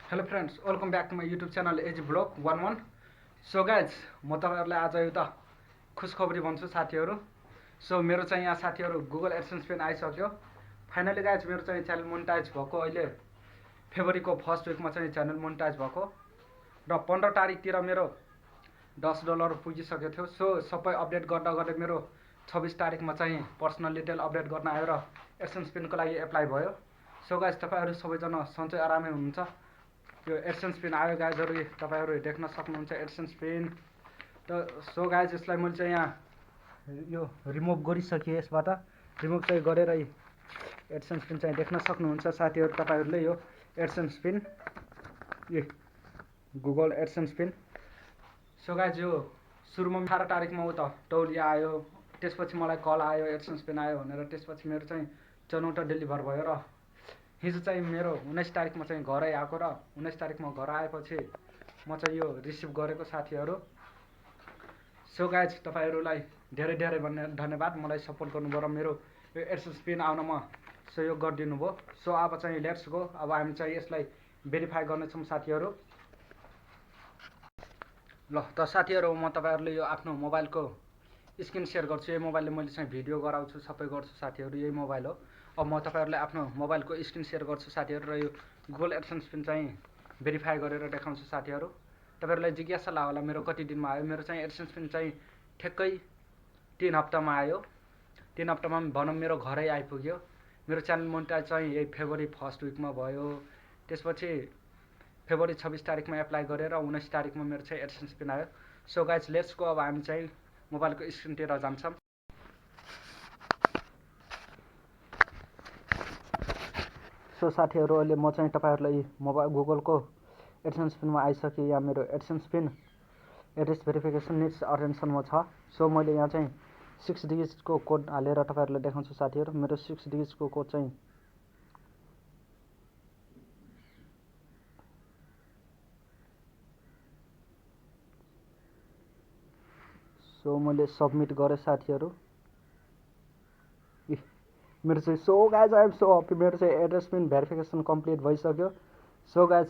Hello friends, welcome back to my YouTube channel AG blog 11। So guys, म तपाईँहरूलाई आज एउटा खुसखबरी भन्छु साथीहरू। सो मेरो चाहिँ यहाँ साथीहरू गुगल एडसेन्स पेन आइसक्यो। फाइनली गाइज मेरो चाहिँ च्यानल मोनिटाइज भएको अहिले फेब्रुअरीको फर्स्ट विकमा चाहिँ च्यानल मोनिटाइज भएको र 15 तारिकतिर मेरो $10 पुगिसकेको थियो। सो सबै अपडेट गर्दा गर्दै मेरो 26 तारिकमा चाहिँ पर्सनल डिटेल अपडेट गर्न आयो र एडसेन्स पेनको लागि एप्लाई भयो। सो गाइज तपाईँहरू सबैजना सन्चै आरामै हुनुहुन्छ। यो एडसेन्स पेन आयो गाइजहरू, तपाईँहरू देख्न सक्नुहुन्छ एडसेन्स पेन। सो गाइज यसलाई मैले चाहिँ यहाँ यो रिमुभ गरिसकेँ। यसबाट रिमुभ चाहिँ गरेर एडसेन्स पेन चाहिँ देख्न सक्नुहुन्छ साथीहरू तपाईँहरूले। यो AdSense pin Google AdSense pin. So guys यो सुरुमा 18 तारिकमा उता तौलिया आयो, त्यसपछि मलाई कल आयो एडसेन्स पेन आयो भनेर। त्यसपछि मेरो चाहिँ चनौटा डेलिभर भयो र हिजो चाहिँ मेरो 19 तारिकमा चाहिँ घरै आएको र 19 तारिकमा घर आएपछि म चाहिँ यो रिसिभ गरेको साथीहरू। सो गाइज तपाईँहरूलाई धेरै धेरै धन्यवाद मलाई सपोर्ट गर्नुभयो र मेरो यो एडसेन्स पेन आउनमा सहयोग गरिदिनु भयो। सो अब चाहिँ लेट्स गो, अब हामी चाहिँ यसलाई भेरिफाई गर्नेछौँ साथीहरू। ल त साथीहरू, म तपाईँहरूले यो आफ्नो मोबाइलको स्क्रिन सेयर गर्छु। यही मोबाइलले मैले चाहिँ भिडियो गराउँछु, सबै गर्छु साथीहरू, यही मोबाइल हो। अब म तपाईँहरूलाई आफ्नो मोबाइलको स्क्रिन सेयर गर्छु साथीहरू र यो गुगल एडसेन्स पेन चाहिँ भेरिफाई गरेर देखाउँछु साथीहरू। तपाईँहरूलाई जिज्ञासा लाग्यो होला मेरो कति दिनमा आयो। मेरो चाहिँ एडसेन्स पेन चाहिँ ठ्याक्कै 3 हप्तामा आयो। 3 हप्तामा भनौँ मेरो घरै आइपुग्यो। मेरो च्यानल मोनिटाइज चाहिँ यही फेब्रुअरी फर्स्ट विकमा भयो। त्यसपछि फेब्रुअरी 26 तारिकमा एप्लाई गरेर 19 तारिकमा मेरो चाहिँ एडसेन्स पेन आयो। सो गाइज लेट्स गो, अब हामी चाहिँ मोबाइलको स्क्रिनतिर जान्छौँ। सो साथीहरू अहिले म चाहिँ तपाईँहरूलाई मोबाइल गुगलको एडसेन्स पेनमा आइसकेँ। यहाँ मेरो AdSense PIN address verification needs अटेन्सनमा छ। सो मैले यहाँ चाहिँ 6 डिजिटको कोड हालेर तपाईँहरूलाई देखाउँछु साथीहरू। मेरो 6 डिजिटको कोड चाहिँ सो मैले सबमिट गरेँ साथीहरू। मेरो चाहिँ so guys I am so happy, मेरो चाहिँ एड्रेस पेन भेरिफिकेसन कम्प्लिट भइसक्यो। So guys